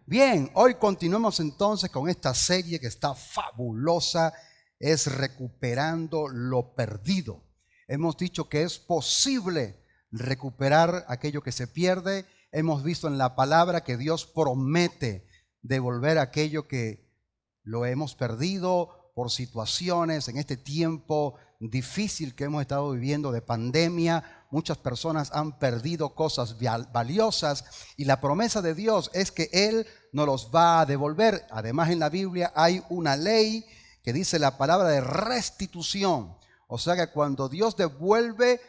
Bien, hoy continuamos entonces con esta serie que está fabulosa, es recuperando lo perdido. Hemos dicho que es posible recuperar aquello que se pierde. Hemos visto en la palabra que Dios promete devolver aquello que lo hemos perdido por situaciones en este tiempo difícil que hemos estado viviendo de pandemia. Muchas personas han perdido cosas valiosas y la promesa de Dios es que Él nos los va a devolver. Además, en la Biblia hay una ley que dice la palabra de restitución. O sea que cuando Dios devuelve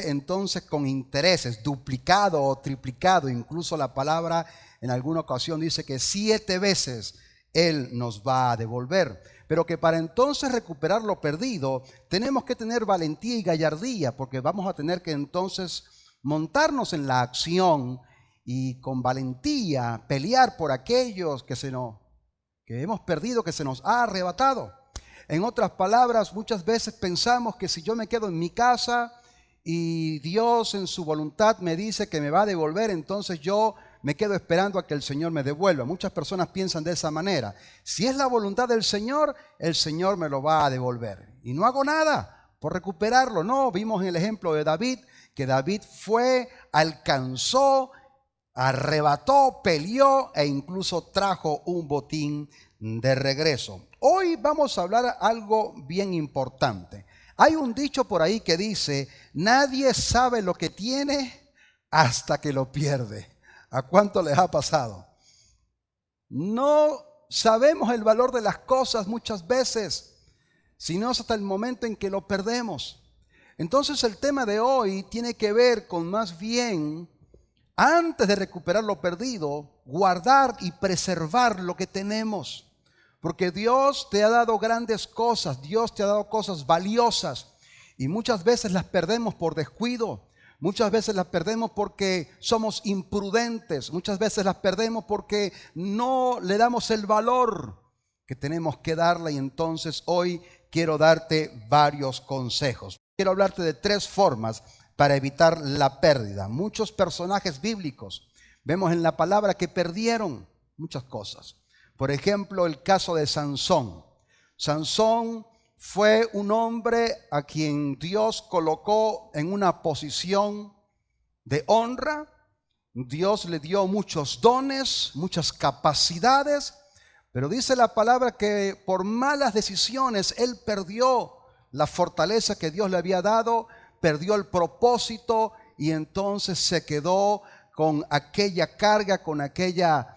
entonces con intereses, duplicado o triplicado. Incluso la palabra en alguna ocasión dice que 7 veces Él nos va a devolver. Pero que para entonces recuperar lo perdido tenemos que tener valentía y gallardía, porque vamos a tener que entonces montarnos en la acción y con valentía pelear por aquellos que hemos perdido, que se nos ha arrebatado. En otras palabras, muchas veces pensamos que si yo me quedo en mi casa y Dios en su voluntad me dice que me va a devolver, entonces yo me quedo esperando a que el Señor me devuelva. Muchas personas piensan de esa manera. Si es la voluntad del Señor, el Señor me lo va a devolver. Y no hago nada por recuperarlo. No, vimos en el ejemplo de David, que David fue, alcanzó, arrebató, peleó e incluso trajo un botín de regreso. Hoy vamos a hablar algo bien importante. Hay un dicho por ahí que dice: nadie sabe lo que tiene hasta que lo pierde. ¿A cuánto les ha pasado? No sabemos el valor de las cosas muchas veces, sino hasta el momento en que lo perdemos. Entonces el tema de hoy tiene que ver con más bien, antes de recuperar lo perdido, guardar y preservar lo que tenemos. Porque Dios te ha dado grandes cosas, Dios te ha dado cosas valiosas y muchas veces las perdemos por descuido. Muchas veces las perdemos porque somos imprudentes. Muchas veces las perdemos porque no le damos el valor que tenemos que darle. Y entonces hoy quiero darte varios consejos. Quiero hablarte de 3 formas para evitar la pérdida. Muchos personajes bíblicos vemos en la palabra que perdieron muchas cosas. Por ejemplo, el caso de Sansón. Sansón fue un hombre a quien Dios colocó en una posición de honra. Dios le dio muchos dones, muchas capacidades, pero dice la palabra que por malas decisiones él perdió la fortaleza que Dios le había dado, perdió el propósito y entonces se quedó con aquella carga, con aquella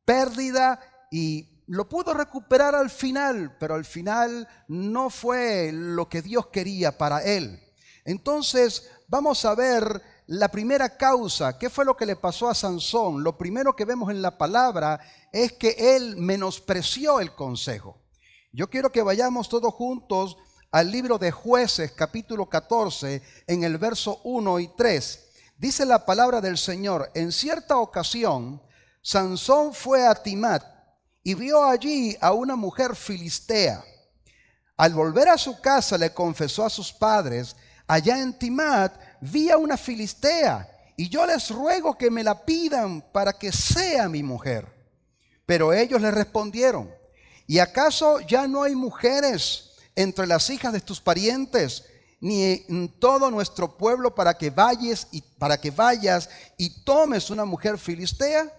pérdida, y lo pudo recuperar al final, pero al final no fue lo que Dios quería para él. Entonces vamos a ver la primera causa. ¿Qué fue lo que le pasó a Sansón? Lo primero que vemos en la palabra es que él menospreció el consejo. Yo quiero que vayamos todos juntos al libro de Jueces, capítulo 14, en el verso 1 y 3. Dice la palabra del Señor: en cierta ocasión, Sansón fue a Timat y vio allí a una mujer filistea. Al volver a su casa le confesó a sus padres: allá en Timat vi a una filistea y yo les ruego que me la pidan para que sea mi mujer. Pero ellos le respondieron: ¿y acaso ya no hay mujeres entre las hijas de tus parientes, ni en todo nuestro pueblo, para que vayas y tomes una mujer filistea,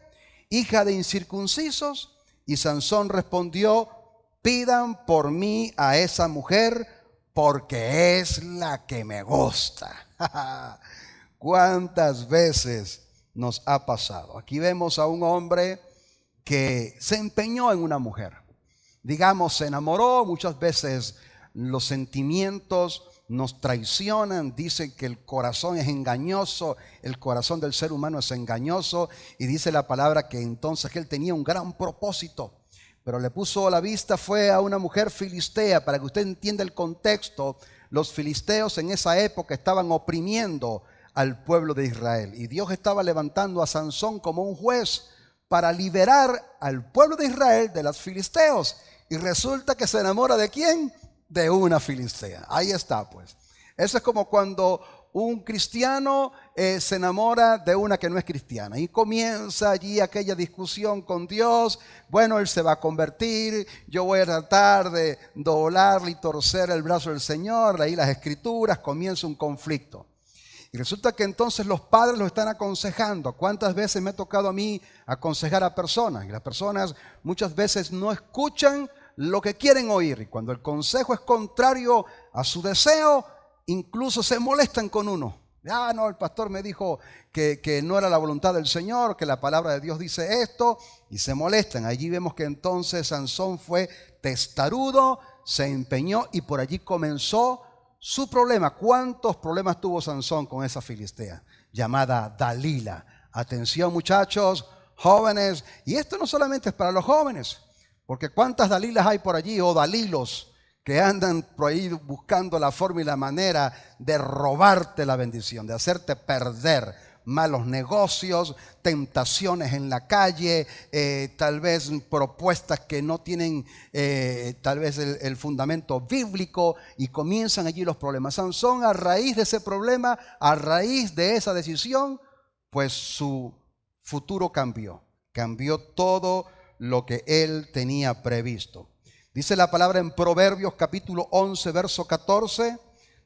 hija de incircuncisos? Y Sansón respondió: pidan por mí a esa mujer, porque es la que me gusta. ¿Cuántas veces nos ha pasado? Aquí vemos a un hombre que se empeñó en una mujer. Digamos, se enamoró. Muchas veces los sentimientos nos traicionan. Dicen que el corazón es engañoso, el corazón del ser humano es engañoso, y dice la palabra que entonces él tenía un gran propósito, pero le puso la vista fue a una mujer filistea. Para que usted entienda el contexto, los filisteos en esa época estaban oprimiendo al pueblo de Israel, y Dios estaba levantando a Sansón como un juez para liberar al pueblo de Israel de los filisteos, y resulta que se enamora ¿de quién? De una filistea. Ahí está, pues. Eso es como cuando un cristiano se enamora de una que no es cristiana y comienza allí aquella discusión con Dios. Bueno, él se va a convertir, yo voy a tratar de doblarle y torcer el brazo del Señor, leí las escrituras, comienza un conflicto. Y resulta que entonces los padres lo están aconsejando. ¿Cuántas veces me ha tocado a mí aconsejar a personas? Y las personas muchas veces no escuchan lo que quieren oír. Y cuando el consejo es contrario a su deseo, incluso se molestan con uno. No, el pastor me dijo que no era la voluntad del Señor, que la palabra de Dios dice esto, y se molestan. Allí vemos que entonces Sansón fue testarudo, se empeñó y por allí comenzó su problema. ¿Cuántos problemas tuvo Sansón con esa filistea llamada Dalila? Atención, muchachos, jóvenes, y esto no solamente es para los jóvenes, porque cuántas Dalilas hay por allí, o Dalilos, que andan por ahí buscando la forma y la manera de robarte la bendición, de hacerte perder. Malos negocios, tentaciones en la calle, tal vez propuestas que no tienen tal vez el fundamento bíblico, y comienzan allí los problemas. Sansón, a raíz de ese problema, a raíz de esa decisión, pues su futuro cambió todo lo que él tenía previsto. Dice la palabra en Proverbios capítulo 11, verso 14,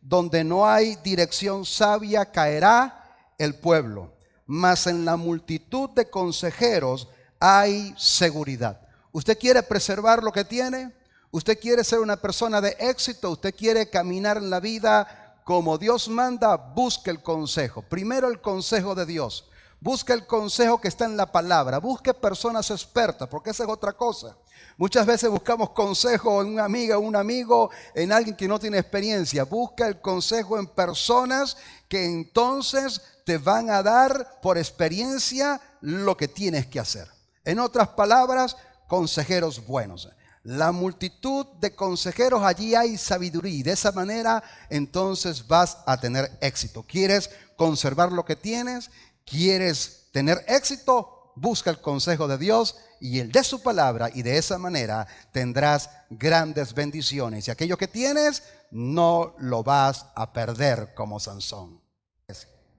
donde no hay dirección sabia caerá el pueblo, mas en la multitud de consejeros hay seguridad. ¿Usted quiere preservar lo que tiene? ¿Usted quiere ser una persona de éxito? ¿Usted quiere caminar en la vida como Dios manda? Busque el consejo. Primero el consejo de Dios. Busque el consejo que está en la palabra. Busque personas expertas, porque esa es otra cosa. Muchas veces buscamos consejo en una amiga o un amigo, en alguien que no tiene experiencia. Busca el consejo en personas que entonces te van a dar por experiencia lo que tienes que hacer. En otras palabras, consejeros buenos. La multitud de consejeros, allí hay sabiduría, y de esa manera entonces vas a tener éxito. ¿Quieres conservar lo que tienes? ¿Quieres tener éxito? Busca el consejo de Dios y el de su palabra, y de esa manera tendrás grandes bendiciones. Y aquello que tienes no lo vas a perder como Sansón.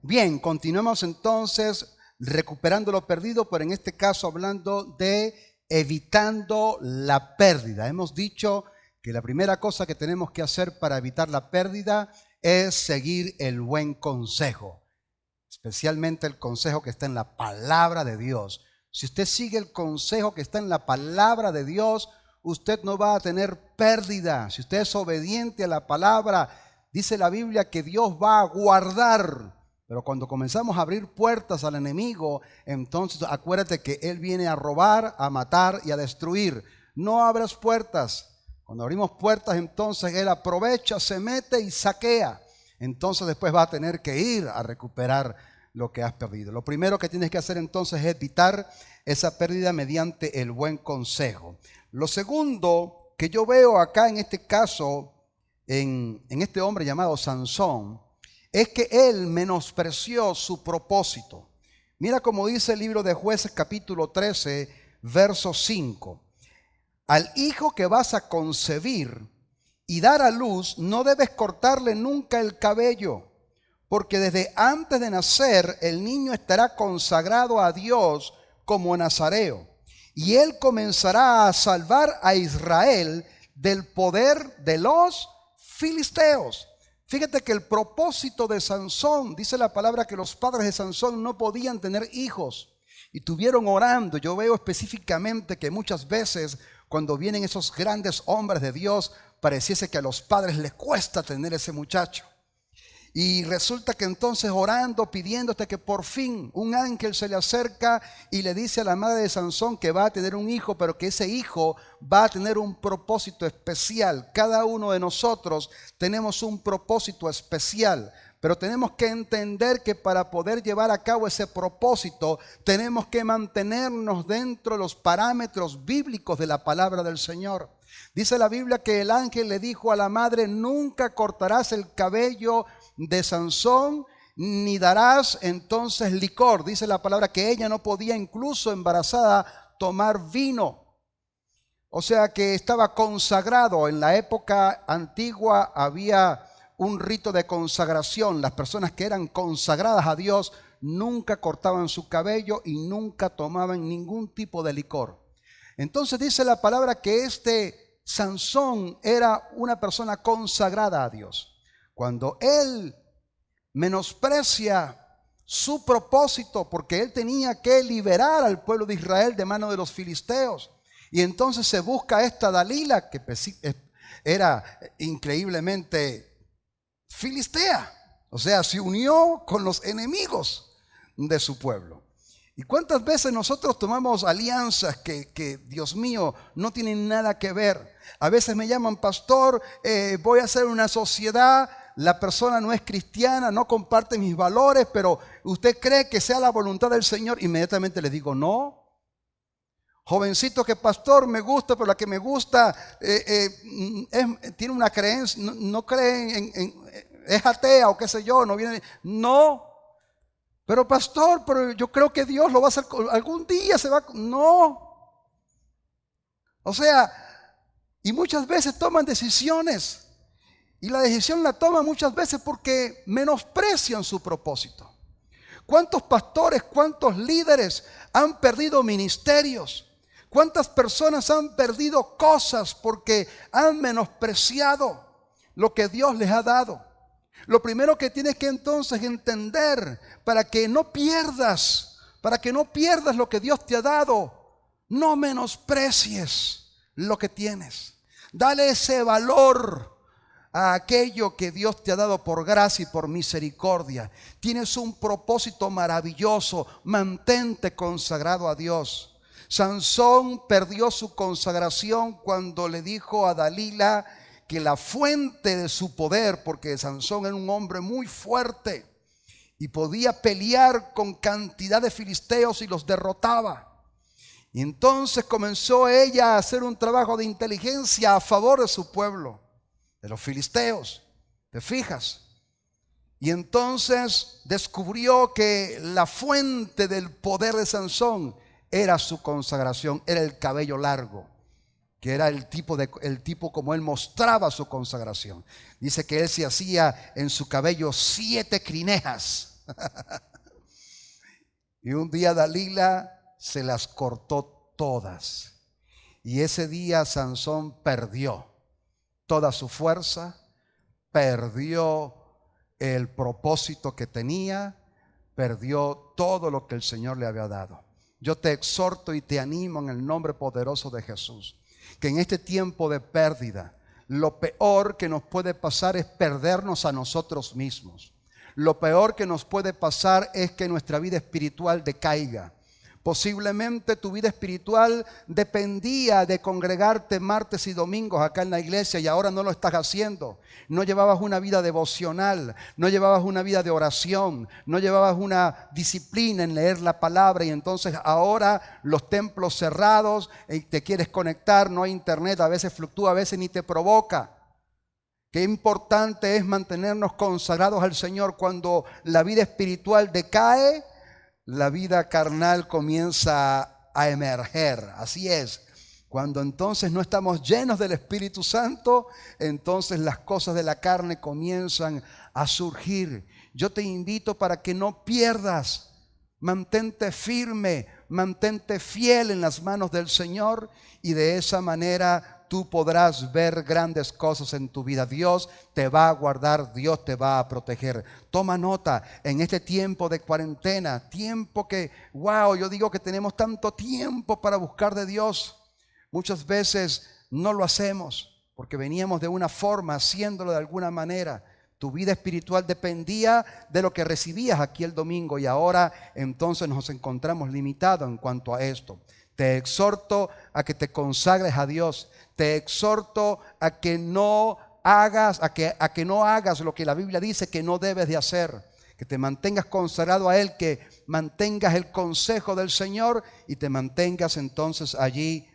Bien, continuemos entonces recuperando lo perdido, pero en este caso hablando de evitando la pérdida. Hemos dicho que la primera cosa que tenemos que hacer para evitar la pérdida es seguir el buen consejo, especialmente el consejo que está en la palabra de Dios. Si usted sigue el consejo que está en la palabra de Dios, usted no va a tener pérdida. Si usted es obediente a la palabra, dice la Biblia que Dios va a guardar. Pero cuando comenzamos a abrir puertas al enemigo, entonces acuérdate que él viene a robar, a matar y a destruir. No abras puertas. Cuando abrimos puertas, entonces él aprovecha, se mete y saquea. Entonces después va a tener que ir a recuperar lo que has perdido. Lo primero que tienes que hacer entonces es evitar esa pérdida mediante el buen consejo. Lo segundo que yo veo acá en este caso, en este hombre llamado Sansón, es que él menospreció su propósito. Mira cómo dice el libro de Jueces capítulo 13, verso 5. Al hijo que vas a concebir y dar a luz, no debes cortarle nunca el cabello, porque desde antes de nacer el niño estará consagrado a Dios como nazareo, y él comenzará a salvar a Israel del poder de los filisteos. Fíjate que el propósito de Sansón, dice la palabra que los padres de Sansón no podían tener hijos y estuvieron orando. Yo veo específicamente que muchas veces cuando vienen esos grandes hombres de Dios, pareciese que a los padres les cuesta tener ese muchacho. Y resulta que entonces orando, pidiendo hasta que por fin un ángel se le acerca y le dice a la madre de Sansón que va a tener un hijo, pero que ese hijo va a tener un propósito especial. Cada uno de nosotros tenemos un propósito especial, pero tenemos que entender que para poder llevar a cabo ese propósito tenemos que mantenernos dentro de los parámetros bíblicos de la palabra del Señor. Dice la Biblia que el ángel le dijo a la madre: nunca cortarás el cabello de Sansón, ni darás entonces licor. Dice la palabra que ella no podía, incluso embarazada, tomar vino. O sea que estaba consagrado. En la época antigua había un rito de consagración. Las personas que eran consagradas a Dios nunca cortaban su cabello y nunca tomaban ningún tipo de licor. Entonces dice la palabra que Sansón era una persona consagrada a Dios. Cuando él menosprecia su propósito, porque él tenía que liberar al pueblo de Israel de mano de los filisteos, y entonces se busca a esta Dalila, que era increíblemente filistea, o sea, se unió con los enemigos de su pueblo. ¿Y cuántas veces nosotros tomamos alianzas que Dios mío, no tienen nada que ver? A veces me llaman, pastor, voy a hacer una sociedad, la persona no es cristiana, no comparte mis valores, pero ¿usted cree que sea la voluntad del Señor? Inmediatamente le digo, no. Jovencito que pastor me gusta, pero la que me gusta tiene una creencia, no cree es atea o qué sé yo, no viene, no. Pero pastor, pero yo creo que Dios lo va a hacer, algún día se va, no. O sea, y muchas veces toman decisiones, y la decisión la toman muchas veces porque menosprecian su propósito. ¿Cuántos pastores, cuántos líderes han perdido ministerios? ¿Cuántas personas han perdido cosas porque han menospreciado lo que Dios les ha dado? Lo primero que tienes que entonces entender, para que no pierdas lo que Dios te ha dado, no menosprecies lo que tienes. Dale ese valor a aquello que Dios te ha dado por gracia y por misericordia. Tienes un propósito maravilloso, mantente consagrado a Dios. Sansón perdió su consagración cuando le dijo a Dalila que la fuente de su poder, porque Sansón era un hombre muy fuerte y podía pelear con cantidad de filisteos y los derrotaba. Y entonces comenzó ella a hacer un trabajo de inteligencia a favor de su pueblo, de los filisteos, ¿te fijas? Y entonces descubrió que la fuente del poder de Sansón era su consagración, era el cabello largo, que era el tipo como él mostraba su consagración. Dice que él se hacía en su cabello 7 crinejas. Y un día Dalila se las cortó todas. Y ese día Sansón perdió toda su fuerza, perdió el propósito que tenía, perdió todo lo que el Señor le había dado. Yo te exhorto y te animo en el nombre poderoso de Jesús, que en este tiempo de pérdida, lo peor que nos puede pasar es perdernos a nosotros mismos. Lo peor que nos puede pasar es que nuestra vida espiritual decaiga. Posiblemente tu vida espiritual dependía de congregarte martes y domingos acá en la iglesia y ahora no lo estás haciendo. No llevabas una vida devocional, no llevabas una vida de oración, no llevabas una disciplina en leer la palabra y entonces ahora los templos cerrados, te quieres conectar, no hay internet, a veces fluctúa, a veces ni te provoca. Qué importante es mantenernos consagrados al Señor. Cuando la vida espiritual decae, la vida carnal comienza a emerger. Así es. Cuando entonces no estamos llenos del Espíritu Santo, entonces las cosas de la carne comienzan a surgir. Yo te invito para que no pierdas. Mantente firme, mantente fiel en las manos del Señor y de esa manera tú podrás ver grandes cosas en tu vida. Dios te va a guardar, Dios te va a proteger. Toma nota en este tiempo de cuarentena, tiempo que, wow, yo digo que tenemos tanto tiempo para buscar de Dios. Muchas veces no lo hacemos porque veníamos de una forma, haciéndolo de alguna manera. Tu vida espiritual dependía de lo que recibías aquí el domingo y ahora entonces nos encontramos limitados en cuanto a esto. Te exhorto a que te consagres a Dios. Te exhorto a que no hagas, a que no hagas lo que la Biblia dice que no debes de hacer. Que te mantengas consagrado a Él, que mantengas el consejo del Señor y te mantengas entonces allí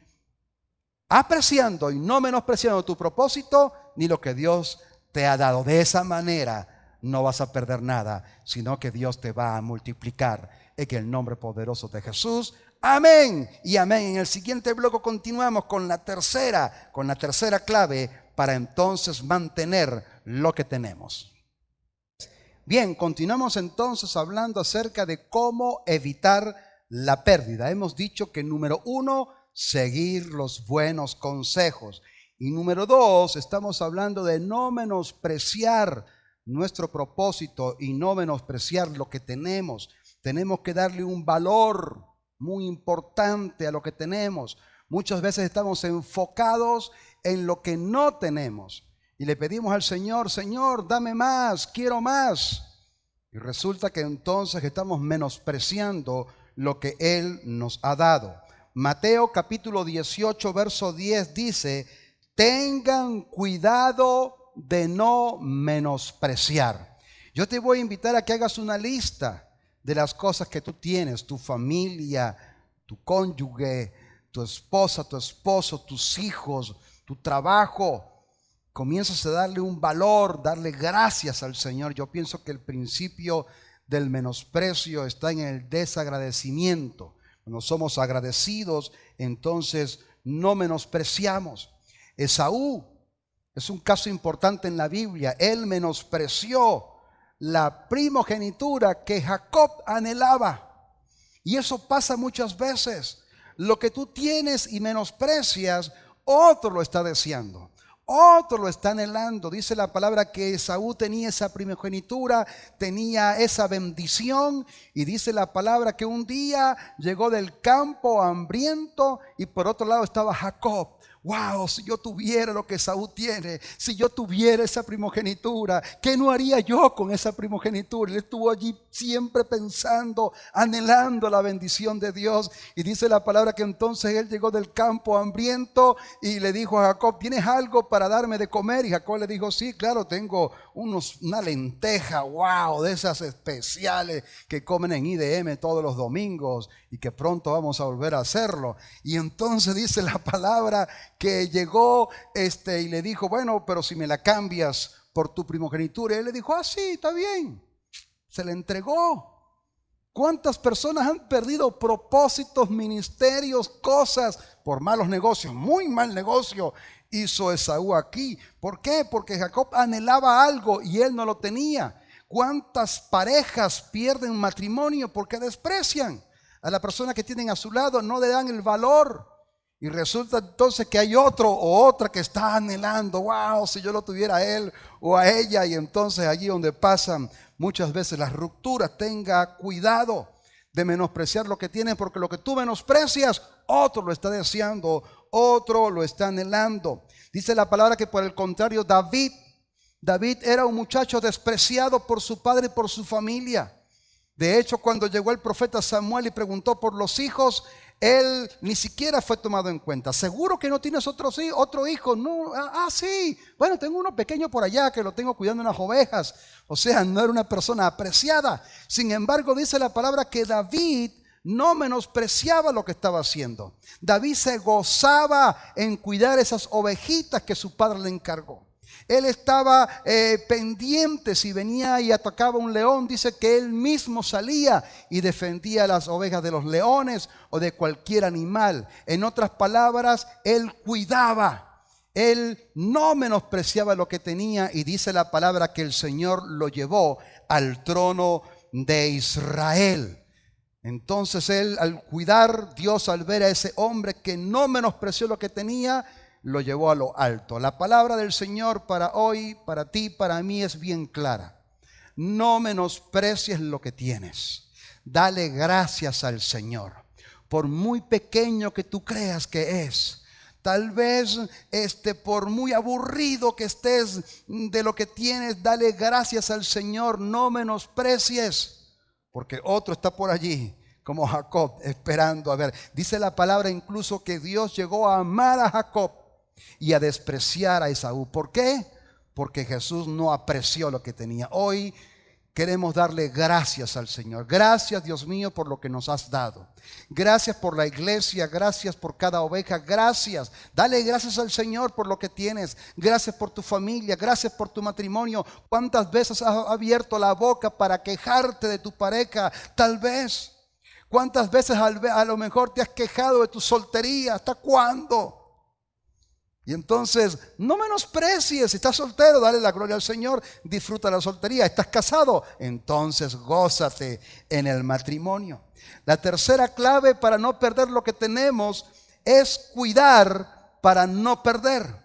apreciando y no menospreciando tu propósito ni lo que Dios te ha dado. De esa manera no vas a perder nada, sino que Dios te va a multiplicar en el nombre poderoso de Jesús. Amén y amén. En el siguiente bloque continuamos con la tercera clave para entonces mantener lo que tenemos. Bien, continuamos entonces hablando acerca de cómo evitar la pérdida. Hemos dicho que número 1, seguir los buenos consejos. Y número 2, estamos hablando de no menospreciar nuestro propósito y no menospreciar lo que tenemos. Tenemos que darle un valor muy importante a lo que tenemos. Muchas veces estamos enfocados en lo que no tenemos y le pedimos al Señor, Señor, dame más, quiero más. Y resulta que entonces estamos menospreciando lo que Él nos ha dado. Mateo capítulo 18, verso 10 dice, tengan cuidado de no menospreciar. Yo te voy a invitar a que hagas una lista de las cosas que tú tienes, tu familia, tu cónyuge, tu esposa, tu esposo, tus hijos, tu trabajo. Comienzas a darle un valor, darle gracias al Señor. Yo pienso que el principio del menosprecio está en el desagradecimiento. Cuando somos agradecidos, entonces no menospreciamos. Esaú es un caso importante en la Biblia. Él menospreció la primogenitura que Jacob anhelaba. Y eso pasa muchas veces. Lo que tú tienes y menosprecias, otro lo está deseando, otro lo está anhelando. Dice la palabra que Esaú tenía esa primogenitura, tenía esa bendición, y dice la palabra que un día llegó del campo hambriento y por otro lado estaba Jacob. Wow, si yo tuviera lo que Esaú tiene, si yo tuviera esa primogenitura, ¿qué no haría yo con esa primogenitura? Él estuvo allí siempre pensando, anhelando la bendición de Dios. Y dice la palabra que entonces él llegó del campo hambriento y le dijo a Jacob, ¿tienes algo para darme de comer? Y Jacob le dijo, sí, claro, tengo una lenteja, wow, de esas especiales que comen en IDM todos los domingos y que pronto vamos a volver a hacerlo. Y entonces dice la palabra que llegó y le dijo, bueno, pero si me la cambias por tu primogenitura. Y él le dijo, sí, está bien. Se le entregó. ¿Cuántas personas han perdido propósitos, ministerios, cosas por malos negocios? Muy mal negocio hizo Esaú aquí. ¿Por qué? Porque Jacob anhelaba algo y él no lo tenía. ¿Cuántas parejas pierden matrimonio porque desprecian a la persona que tienen a su lado? No le dan el valor. Y resulta entonces que hay otro o otra que está anhelando, wow, si yo lo tuviera a él o a ella. Y entonces allí donde pasan muchas veces las rupturas. Tenga cuidado de menospreciar lo que tiene, porque lo que tú menosprecias, otro lo está deseando, otro lo está anhelando. Dice la palabra que por el contrario David era un muchacho despreciado por su padre y por su familia. De hecho, cuando llegó el profeta Samuel y preguntó por los hijos, él ni siquiera fue tomado en cuenta. ¿Seguro que no tienes otro hijo? No, sí. Bueno, tengo uno pequeño por allá que lo tengo cuidando unas ovejas. O sea, no era una persona apreciada. Sin embargo, dice la palabra que David no menospreciaba lo que estaba haciendo. David se gozaba en cuidar esas ovejitas que su padre le encargó. Él estaba pendiente si venía y atacaba un león. Dice que él mismo salía y defendía las ovejas de los leones o de cualquier animal. En otras palabras, él cuidaba. Él no menospreciaba lo que tenía, y dice la palabra que el Señor lo llevó al trono de Israel. Entonces él, al cuidar, Dios, al ver a ese hombre que no menospreció lo que tenía, lo llevó a lo alto. La palabra del Señor para hoy, para ti, para mí es bien clara. No menosprecies lo que tienes. Dale gracias al Señor. Por muy pequeño que tú creas que es. Tal vez por muy aburrido que estés de lo que tienes, dale gracias al Señor. No menosprecies, porque otro está por allí, como Jacob, esperando a ver. Dice la palabra incluso que Dios llegó a amar a Jacob y a despreciar a Esaú. ¿Por qué? Porque Jesús no apreció lo que tenía. Hoy queremos darle gracias al Señor. Gracias, Dios mío, por lo que nos has dado. Gracias por la iglesia, gracias por cada oveja, gracias. Dale gracias al Señor por lo que tienes. Gracias por tu familia, gracias por tu matrimonio. ¿Cuántas veces has abierto la boca para quejarte de tu pareja? Tal vez. ¿Cuántas veces a lo mejor te has quejado de tu soltería? ¿Hasta cuándo? Y entonces, no menosprecies. Si estás soltero, dale la gloria al Señor, disfruta la soltería. ¿Estás casado? Entonces gózate en el matrimonio. La tercera clave para no perder lo que tenemos es cuidar para no perder.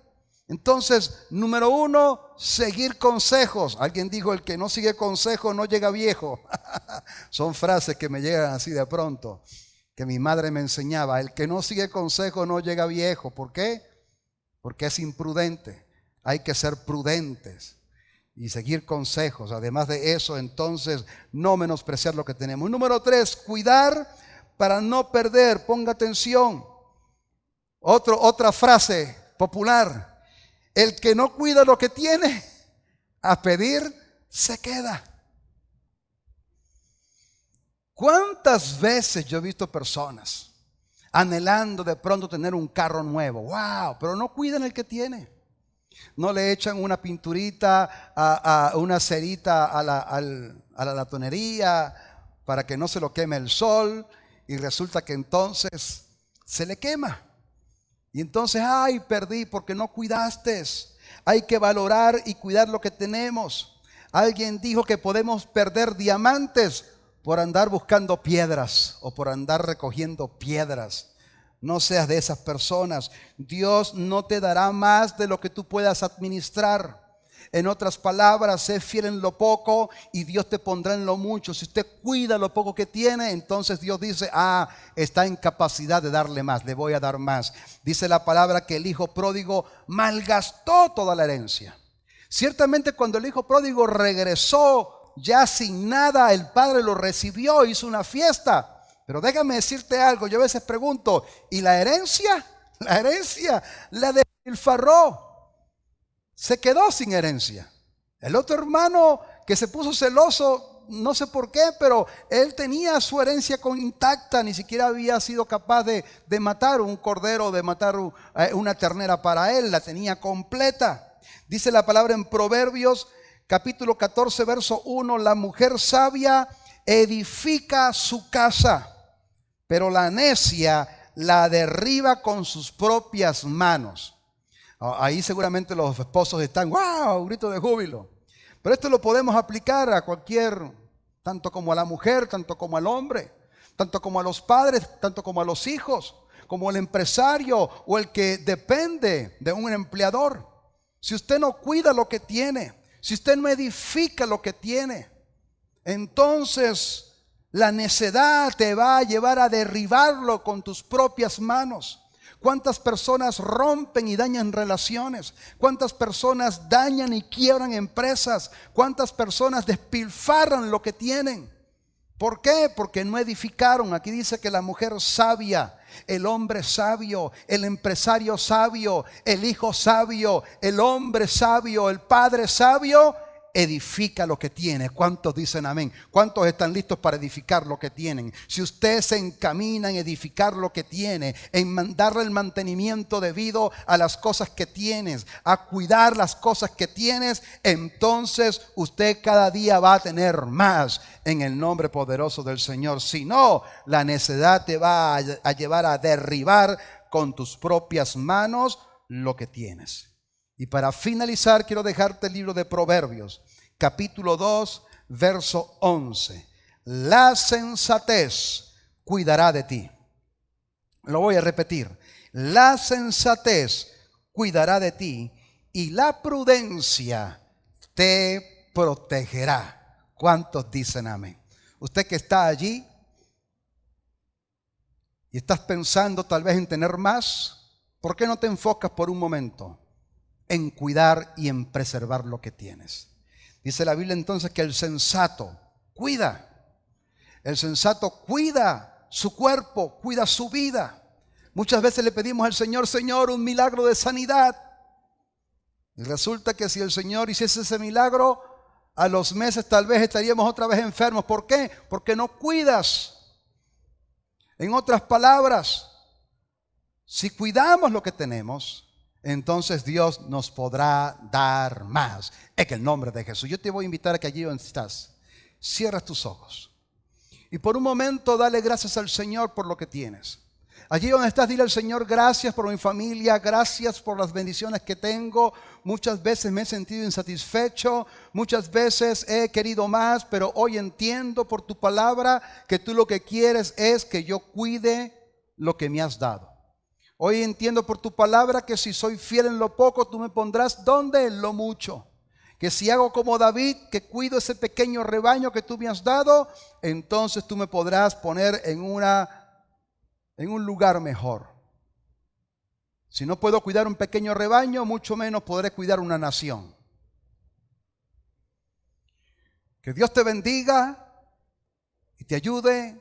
Entonces, número uno, seguir consejos. Alguien dijo, el que no sigue consejos no llega viejo. Son frases que me llegan así de pronto, que mi madre me enseñaba. El que no sigue consejos no llega viejo. ¿Por qué? Porque es imprudente. Hay que ser prudentes y seguir consejos. Además de eso, entonces, no menospreciar lo que tenemos. Número 3, cuidar para no perder. Ponga atención. Otra frase popular. El que no cuida lo que tiene, a pedir se queda. ¿Cuántas veces yo he visto personas anhelando de pronto tener un carro nuevo? ¡Wow! Pero no cuidan el que tiene. No le echan una pinturita, una cerita a la latonería para que no se lo queme el sol, y resulta que entonces se le quema. Y entonces, ¡ay, perdí porque no cuidaste! Hay que valorar y cuidar lo que tenemos. Alguien dijo que podemos perder diamantes por andar buscando piedras o por andar recogiendo piedras. No seas de esas personas. Dios no te dará más de lo que tú puedas administrar. En otras palabras, sé fiel en lo poco y Dios te pondrá en lo mucho. Si usted cuida lo poco que tiene, entonces Dios dice, está en capacidad de darle más, le voy a dar más. Dice la palabra que el hijo pródigo malgastó toda la herencia. Ciertamente cuando el hijo pródigo regresó ya sin nada, el padre lo recibió, hizo una fiesta. Pero déjame decirte algo, yo a veces pregunto, ¿y la herencia? La herencia la despilfarró. Se quedó sin herencia. El otro hermano que se puso celoso, no sé por qué, pero él tenía su herencia intacta, ni siquiera había sido capaz de matar un cordero, de matar una ternera para él, la tenía completa. Dice la palabra en Proverbios, capítulo 14, verso 1, la mujer sabia edifica su casa, pero la necia la derriba con sus propias manos. Ahí seguramente los esposos están, ¡wow!, grito de júbilo. Pero esto lo podemos aplicar a cualquier, tanto como a la mujer, tanto como al hombre, tanto como a los padres, tanto como a los hijos, como el empresario o el que depende de un empleador. Si usted no cuida lo que tiene, si usted no edifica lo que tiene, entonces la necedad te va a llevar a derribarlo con tus propias manos. ¿Cuántas personas rompen y dañan relaciones? ¿Cuántas personas dañan y quiebran empresas? ¿Cuántas personas despilfarran lo que tienen? ¿Por qué? Porque no edificaron. Aquí dice que la mujer sabia, el hombre sabio, el empresario sabio, el hijo sabio, el hombre sabio, el padre sabio, edifica lo que tiene. ¿Cuántos dicen amén? ¿Cuántos están listos para edificar lo que tienen? Si usted se encamina en edificar lo que tiene, en darle el mantenimiento debido a las cosas que tienes, a cuidar las cosas que tienes, entonces usted cada día va a tener más en el nombre poderoso del Señor. Si no, la necedad te va a llevar a derribar con tus propias manos lo que tienes. Y para finalizar, quiero dejarte el libro de Proverbios, capítulo 2, verso 11. La sensatez cuidará de ti. Lo voy a repetir. La sensatez cuidará de ti y la prudencia te protegerá. ¿Cuántos dicen amén? Usted que está allí y estás pensando tal vez en tener más, ¿por qué no te enfocas por un momento en cuidar y en preservar lo que tienes? Dice la Biblia entonces que el sensato cuida. El sensato cuida su cuerpo, cuida su vida. Muchas veces le pedimos al Señor, Señor, un milagro de sanidad. Y resulta que si el Señor hiciese ese milagro, a los meses tal vez estaríamos otra vez enfermos. ¿Por qué? Porque no cuidas. En otras palabras, si cuidamos lo que tenemos, entonces Dios nos podrá dar más. En el nombre de Jesús. Yo te voy a invitar a que allí donde estás, cierres tus ojos y por un momento dale gracias al Señor por lo que tienes. Allí donde estás, dile al Señor: gracias por mi familia, gracias por las bendiciones que tengo. Muchas veces me he sentido insatisfecho, muchas veces he querido más, pero hoy entiendo por tu palabra que tú lo que quieres es que yo cuide lo que me has dado. Hoy entiendo por tu palabra que si soy fiel en lo poco, tú me pondrás ¿dónde? En lo mucho. Que si hago como David, que cuido ese pequeño rebaño que tú me has dado, entonces tú me podrás poner en un lugar mejor. Si no puedo cuidar un pequeño rebaño, mucho menos podré cuidar una nación. Que Dios te bendiga y te ayude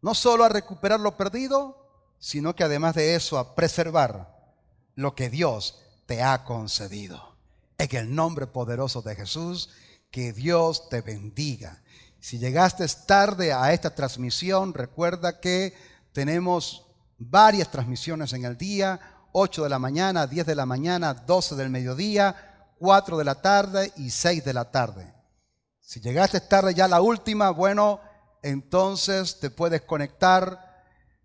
no solo a recuperar lo perdido, sino que además de eso a preservar lo que Dios te ha concedido. En el nombre poderoso de Jesús, que Dios te bendiga. Si llegaste tarde a esta transmisión, recuerda que tenemos varias transmisiones en el día: 8 de la mañana, 10 de la mañana, 12 del mediodía, 4 de la tarde y 6 de la tarde. Si llegaste tarde ya a la última, bueno, entonces te puedes conectar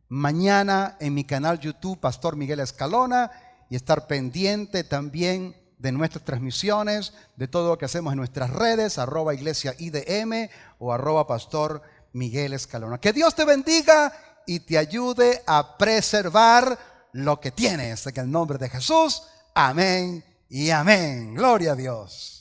mañana en mi canal YouTube, Pastor Miguel Escalona, y estar pendiente también de nuestras transmisiones, de todo lo que hacemos en nuestras redes, @iglesiaidm o @pastor Miguel Escalona. Que Dios te bendiga y te ayude a preservar lo que tienes. En el nombre de Jesús, amén y amén. Gloria a Dios.